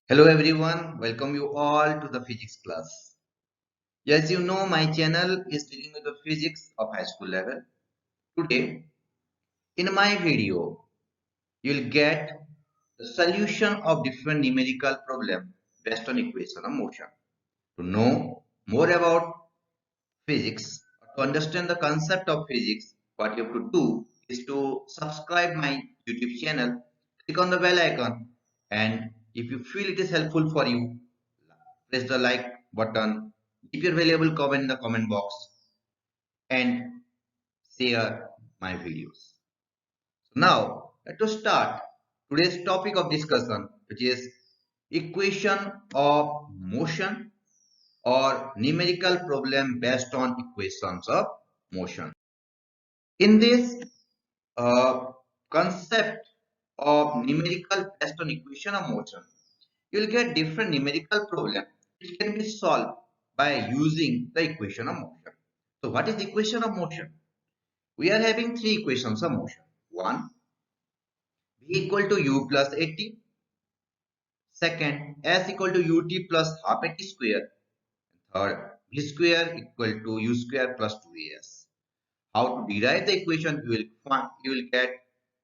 Hello everyone, welcome you all to the physics class. As you know, my channel is dealing with the physics of high school level. Today, in my video, you'll get the solution of different numerical problem based on equation of motion. To know more about physics, to understand the concept of physics, what you have to do is to subscribe my YouTube channel, click on the bell icon, and if you feel it is helpful for you, press the like button, keep your valuable comment in the comment box, and share my videos. So now, let us start today's topic of discussion, which is equation of motion or numerical problem based on equations of motion. In this uh, concept of numerical based on equation of motion, you will get different numerical problem which can be solved by using the equation of motion. So what is the equation of motion? We are having three equations of motion. One, v equal to u plus at. Second, s equal to ut plus half at square. Third, v square equal to u square plus 2as. How to derive the equation you will get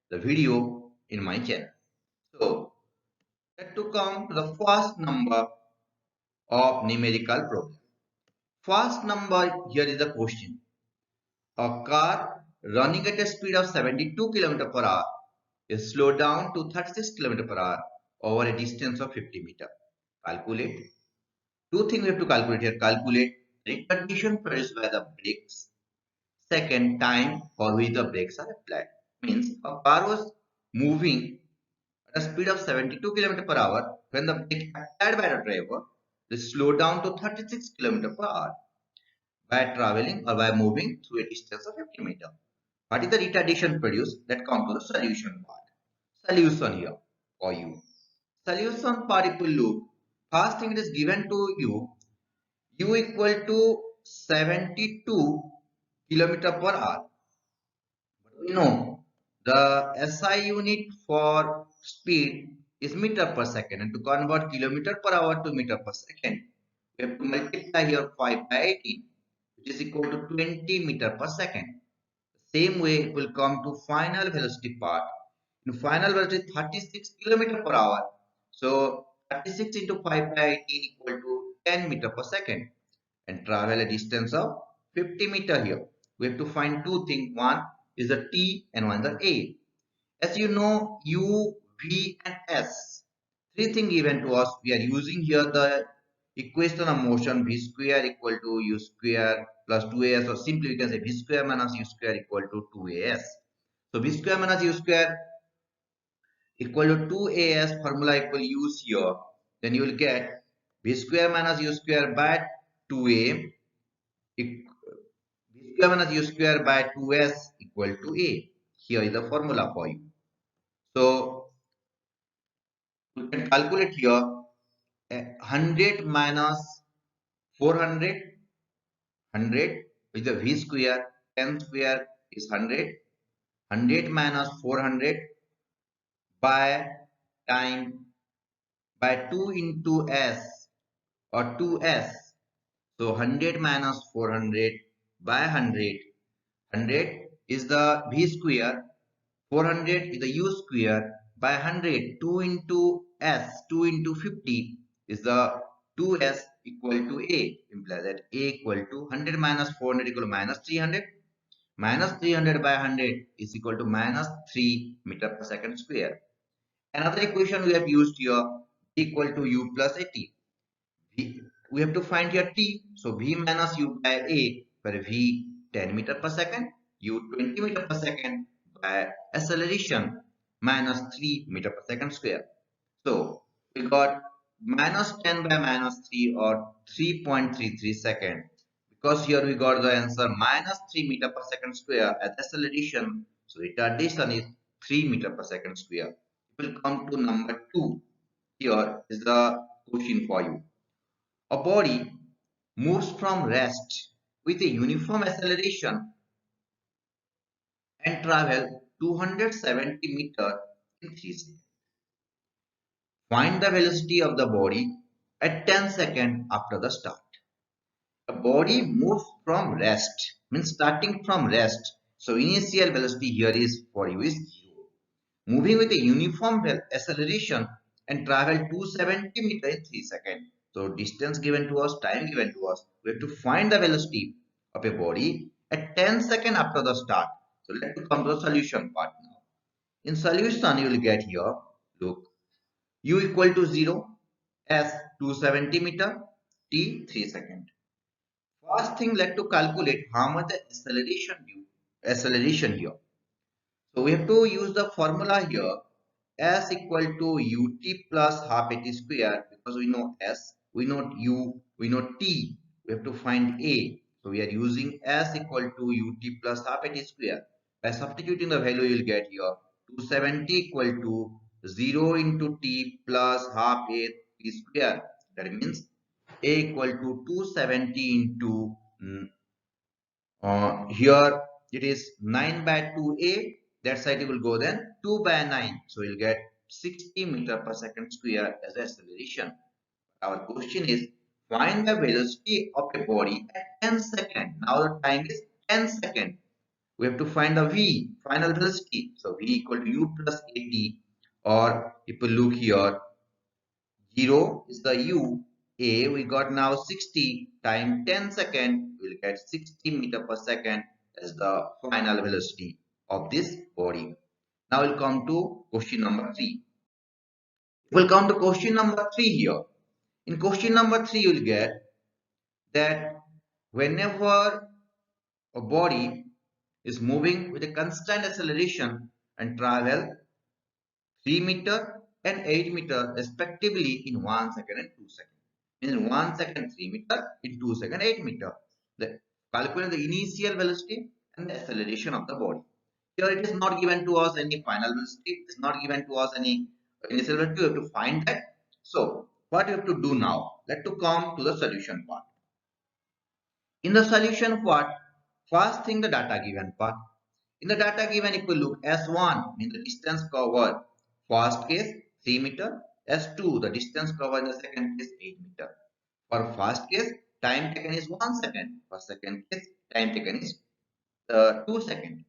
the video in my channel. So let to come to the first number of numerical problem. First number here is the question. A car running at a speed of 72 km per hour is slowed down to 36 km per hour over a distance of 50 meter. Calculate. Two things we have to calculate here. Calculate retardation produced by the brakes. Second, time for which the brakes are applied. Means a car was moving at a speed of 72 km per hour when the brake applied by the driver is slowed down to 36 km per hour by traveling or by moving through a distance of 50 meter. What is the retardation produced? That comes to the solution part. Solution here for you. Solution part if you look, first thing it is given to you, u equal to 72 kilometer per hour. But we know the SI unit for speed is meter per second, and to convert kilometer per hour to meter per second, we have to multiply here 5 by 18, which is equal to 20 meter per second. Same way it will come to final velocity part. In final velocity 36 km per hour. So 36 into 5 by 18 equal to 10 meter per second and travel a distance of 50 meter here. We have to find two things. One is the T and one the A. As you know, U, V and S. Three things given to us. We are using here the equation of motion V square equal to U square plus 2as, or simply we can say V square minus U square equal to 2as. So V square minus U square equal to 2as formula equal use here. Then you will get V square minus U square by 2a. V square minus U square by 2s equal to a. Here is the formula for you. So you can calculate here 100 minus 400, 100 with the v square, 10 square is 100, 100 minus 400 by time by 2 into s or 2s. So 100 minus 400 by 100, 100 is the v square, 400 is the u square by 100, 2 into s, 2 into 50 is the 2s equal to a, implies that a equal to 100 minus 400 equal to minus 300, minus 300 by 100 is equal to minus 3 meter per second square. Another equation we have used here, equal to u plus at. We have to find here t, so v minus u by a, where v 10 meter per second, u 20 meter per second by acceleration minus 3 meter per second square. So we got minus 10 by minus 3 or 3.33 second. Because here we got the answer minus 3 meter per second square as acceleration. So retardation is 3 meter per second square. We will come to number 2. Here is the question for you. A body moves from rest with a uniform acceleration and travel 270 meters in 3 seconds. Find the velocity of the body at 10 seconds after the start. The body moves from rest, means starting from rest. So initial velocity here is for you is 0. Moving with a uniform acceleration and travel 270 meters in 3 seconds. So distance given to us, time given to us. We have to find the velocity of a body at 10 seconds after the start. So let's come to the solution part now. In solution, you will get here, look, u equal to 0, s 270 meter, t 3 seconds. First thing, let to calculate how much the acceleration here. So we have to use the formula here, s equal to ut plus half at square, because we know s, we know u, we know t. We have to find a. So we are using s equal to ut plus half at square. By substituting the value, you will get here 270 equal to 0 into t plus half a t square. That means a equal to 270 into here it is 9 by 2a. That side it will go then 2 by 9. So you'll get 60 meter per second square as acceleration. Our question is, find the velocity of a body at 10 seconds. Now the time is 10 seconds. We have to find the v, final velocity. So v equal to u plus at, or if we look here, 0 is the u. A we got now 60 times 10 seconds. We will get 60 meter per second as the final velocity of this body. Now we'll come to question number 3. We'll come to question number 3 here. In question number 3, you will get that whenever a body is moving with a constant acceleration and travel 3 meter and 8 meter respectively in 1 second and 2 seconds. In 1 second 3 meter, in 2 seconds 8 meter. Calculate the initial velocity and the acceleration of the body. Here it is not given to us any final velocity, it is not given to us any initial velocity. We have to find that. So what you have to do now? Let's come to the solution part. In the solution part, first thing the data given part. In the data given, if we look, S1 means the distance covered, first case 3 meter, S2 the distance covered in the second case 8 meter. For first case, time taken is 1 second. For second case, time taken is 2 seconds.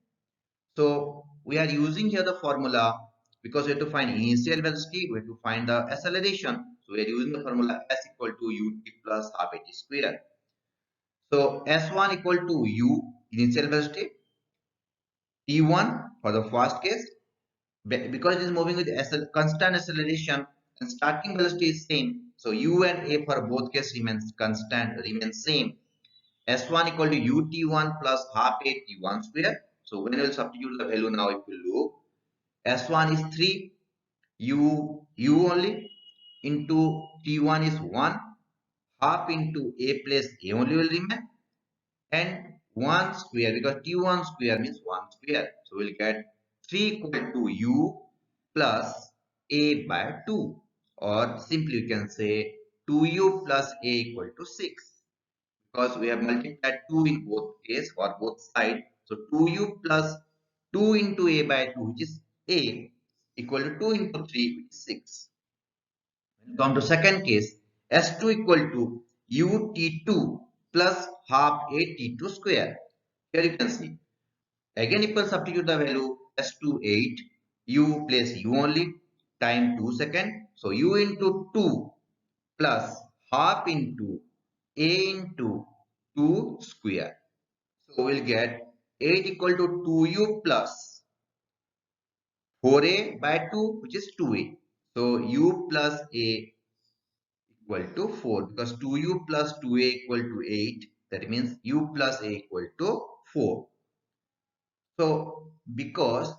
So we are using here the formula because we have to find initial velocity, we have to find the acceleration. So we are using the formula s equal to ut plus half at square. So s1 equal to u, initial velocity, t1 for the first case, because it is moving with constant acceleration and starting velocity is same. So u and a for both cases remains constant, remains same. S1 equal to ut1 plus half a t1 square. So when we will substitute the value now, if we look, S1 is 3, u only, into t1 is 1, half into a plus a only will remain, and 1 square, because t1 square means 1 square. So we'll get 3 equal to u plus a by 2, or simply we can say 2u plus a equal to 6, because we have multiplied 2 in both case or both sides. So 2u plus 2 into a by 2, which is a, equal to 2 into 3, which is 6. When come to second case, s2 equal to ut2 plus half a t2 square. Here you can see. Again, if we substitute the value s2 8, u place u only, time 2 seconds. So u into 2 plus half into a into 2 square. So we'll get 8 equal to 2u plus 4a by 2, which is 2a. So u plus a equal to 4, because 2u plus 2a equal to 8. That means u plus a equal to 4. So because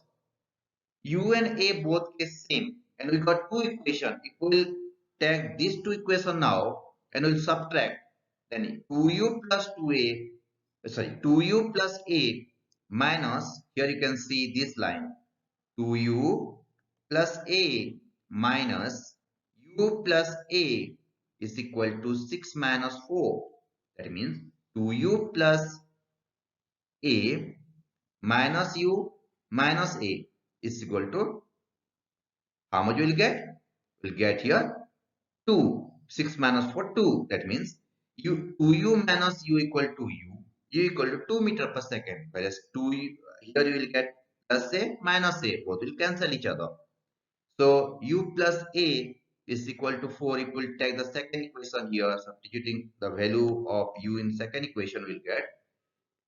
u and a both is same and we got two equations, if we will take these two equations now and we'll subtract, then 2u plus 2a, sorry, 2u plus a minus, here you can see this line, 2u plus a minus u plus a is equal to 6 minus 4. That means 2u plus a minus u minus a is equal to, how much we will get? We'll get here 2. 6 minus 4, 2. That means 2u minus u equal to u equal to 2 meter per second. Whereas 2 here you will get plus a minus a. Both will cancel each other. So u plus a is equal to 4. If we take the second equation here, substituting the value of u in second equation, we'll get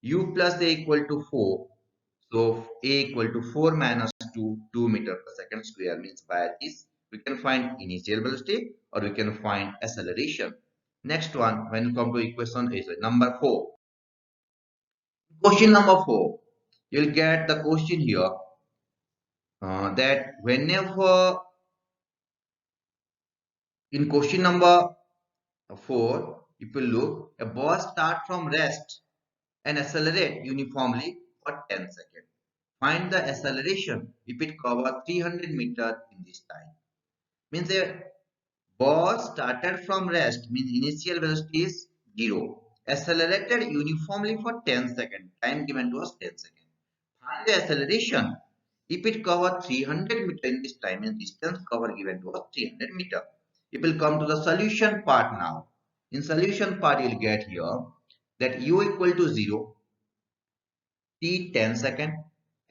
u plus a equal to 4. So a equal to 4 minus 2, 2 meter per second square, means by this we can find initial velocity or we can find acceleration. Next one, when you come to equation is number 4. Question number 4, you'll get the question here that whenever in question number 4, if you look, a ball start from rest and accelerate uniformly for 10 seconds. Find the acceleration if it covers 300 meters in this time. Means a ball started from rest, means initial velocity is 0. Accelerated uniformly for 10 seconds. Time given to us 10 seconds. Find the acceleration if it covers 300 meters in this time, means distance cover given to us 300 meters. It will come to the solution part now. In solution part, you will get here that u equal to 0, t 10 second,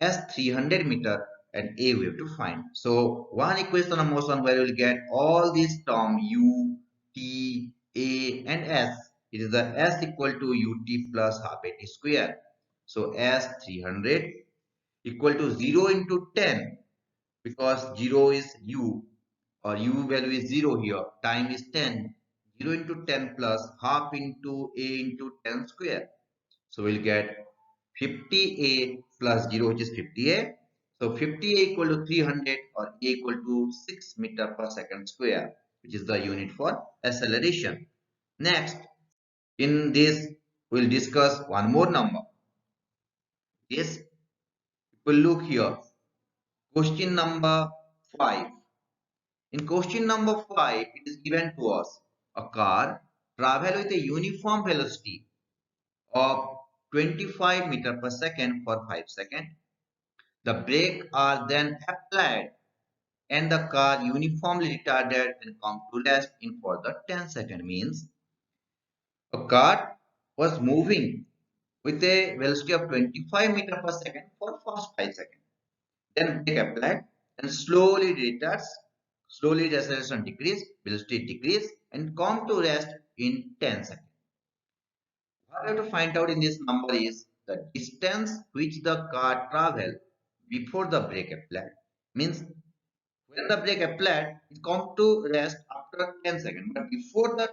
s 300 meter, and a we have to find. So one equation of motion where you will get all these terms u, t, a, and s. It is the s equal to ut plus half at square. So s 300 equal to 0 into 10, because 0 is u, or u value is 0 here, time is 10. 0 into 10 plus half into a into 10 square. So we'll get 50a plus 0, which is 50a. So 50a equal to 300, or a equal to 6 meter per second square, which is the unit for acceleration. Next, in this, we'll discuss one more number. Yes, we'll look here. Question number 5. In question number 5, it is given to us a car travel with a uniform velocity of 25 meter per second for 5 seconds. The brakes are then applied and the car uniformly retarded and come to rest in further 10 seconds. Means a car was moving with a velocity of 25 meter per second for first 5 seconds. Then brake applied and slowly retards, slowly the acceleration decrease, velocity decrease, and come to rest in 10 seconds. What we have to find out in this number is the distance which the car traveled before the brake applied. Means when the brake applied, it comes to rest after 10 seconds. But before the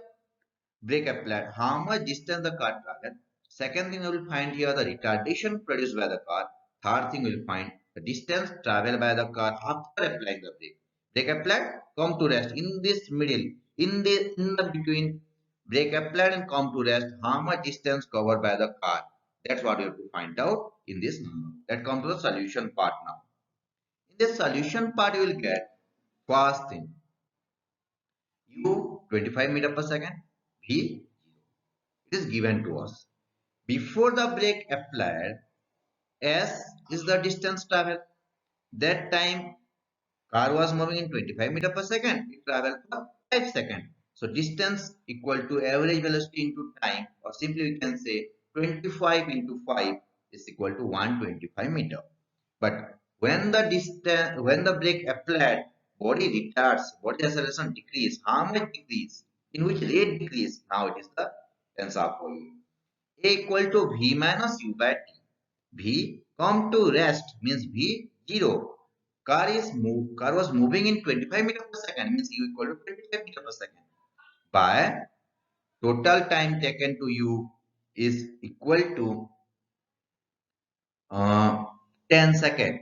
brake applied, how much distance the car traveled? Second thing we will find here the retardation produced by the car. Third thing we will find the distance traveled by the car after applying the brake. Brake applied, come to rest. In this middle, in the between brake applied and come to rest, how much distance covered by the car? That's what we have to find out in this number. That comes to the solution part now. In the solution part, you will get first thing u 25 meter per second, v it is given to us. Before the brake applied, s is the distance traveled. That time car was moving in 25 meter per second. It traveled for 5 seconds. So distance equal to average velocity into time, or simply we can say 25 into 5 is equal to 125 meter. But when the brake applied, body retards, body acceleration decrease. How much decrease? In which rate decrease? Now it is the answer for you. A equal to v minus u by t. V come to rest means v 0. Car was moving in 25 meter per second, means u equal to 25 meter per second. By total time taken to u is equal to 10 seconds.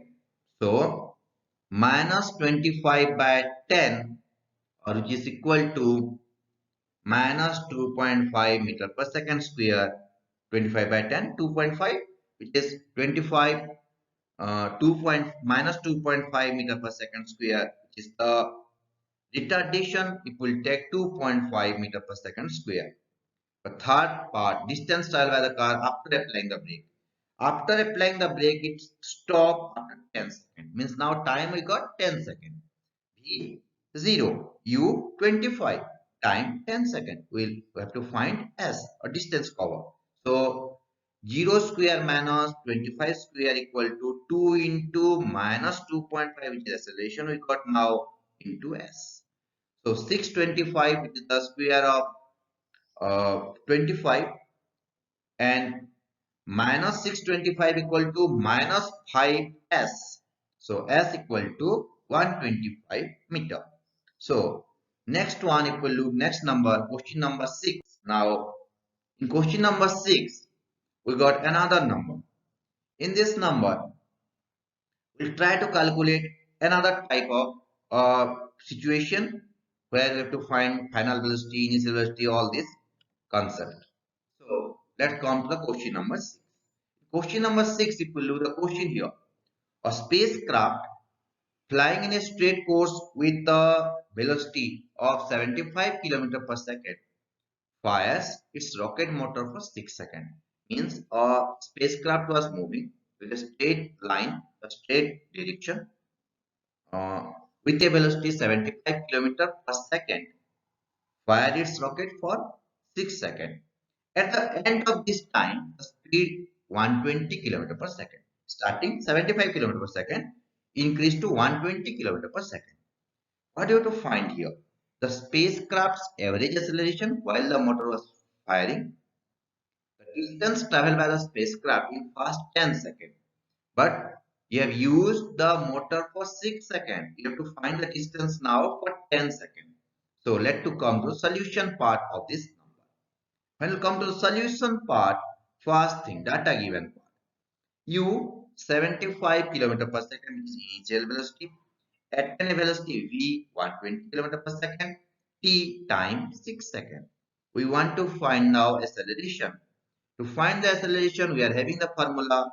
So minus 25 by 10, or which is equal to minus 2.5 meter per second square. 25 by 10, 2.5, which is 25 minus 2.5 meter per second square, which is the retardation. It will take 2.5 meter per second square. The third part, distance traveled by the car after applying the brake. After applying the brake, it stopped after 10 seconds. Means now time we got 10 seconds. V 0. u 25 time 10 seconds. We have to find s, or distance cover. So 0 square minus 25 square equal to 2 into minus 2.5, which is acceleration we got now, into s. So 625, which is the square of 25, and minus 625 equal to minus 5s. So s equal to 125 meter. So next one equal to next number, question number 6. Now in question number 6, we got another number. In this number, we'll try to calculate another type of situation where we have to find final velocity, initial velocity, all this concept. So let's come to the question number 6. Question number 6, if we look at the question here, a spacecraft flying in a straight course with a velocity of 75 km per second fires its rocket motor for 6 seconds. Means a spacecraft was moving with a straight line, a straight direction, with a velocity 75 km per second, fired its rocket for 6 seconds. At the end of this time, the speed 120 km per second. Starting 75 km per second, increased to 120 km per second. What do you have to find here? The spacecraft's average acceleration while the motor was firing, the distance traveled by the spacecraft in first 10 seconds. But you have used the motor for 6 seconds. You have to find the distance now for 10 seconds. So let's come to the solution part of this number. When you come to the solution part, first thing, data given part. U 75 km per second is initial velocity. At a velocity v 120 km per second, t time 6 seconds. We want to find now acceleration. To find the acceleration, we are having the formula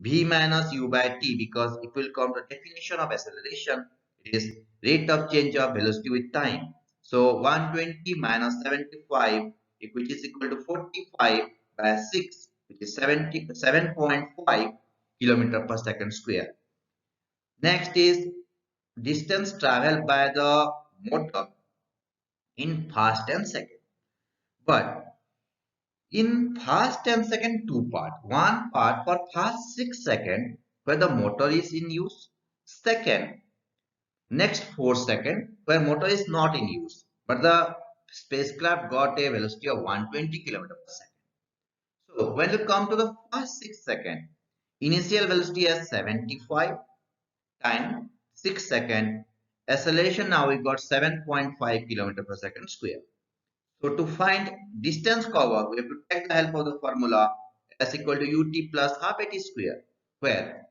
v minus u by t, because it will come to definition of acceleration. It is rate of change of velocity with time. So 120 minus 75, which is equal to 45 by 6, which is 7.5 km per second square. Next is distance traveled by the motor in fast 10 seconds. But in fast 10 second, two part. One part for fast 6 seconds where the motor is in use. Second, next 4 seconds where motor is not in use, but the spacecraft got a velocity of 120 km per second. So when you come to the first 6 seconds, initial velocity is 75 time 6 seconds. Acceleration now we got 7.5 km per second square. So to find distance cover, we have to take the help of the formula s equal to ut plus half at square, where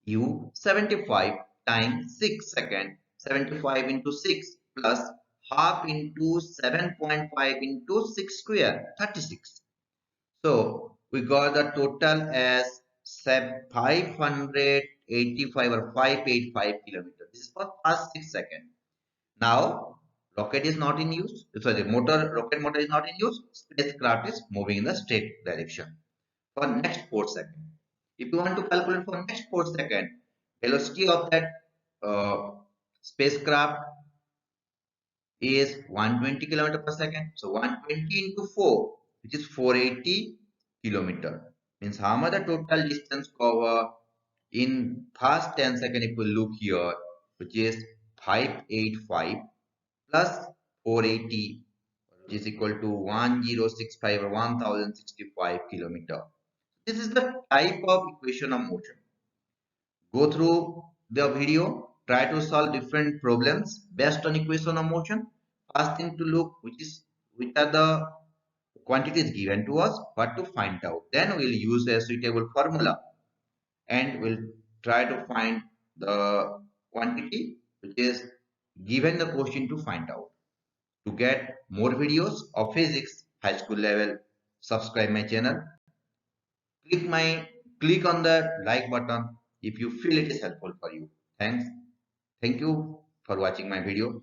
u 75 times 6 seconds, 75 into 6 plus half into 7.5 into 6 square, 36. So we got the total as 585 or 585 kilometers. This is for first 6 seconds. Now rocket is not in use. Sorry, rocket motor is not in use. Spacecraft is moving in the straight direction for next 4 seconds. If you want to calculate for next 4 seconds, velocity of that spacecraft is 120 km per second. So 120 into 4, which is 480 kilometer. Means how much the total distance cover in past 10 seconds if we look here, which is 585 plus 480, which is equal to 1065 or 1065 kilometer. This is the type of equation of motion. Go through the video, try to solve different problems based on equation of motion. First thing to look which are the quantities given to us, what to find out. Then we'll use a suitable formula and we'll try to find the quantity which is given the question to find out. To get more videos of physics high school level, subscribe my channel. Click on the like button if you feel it is helpful for you. Thank you for watching my video.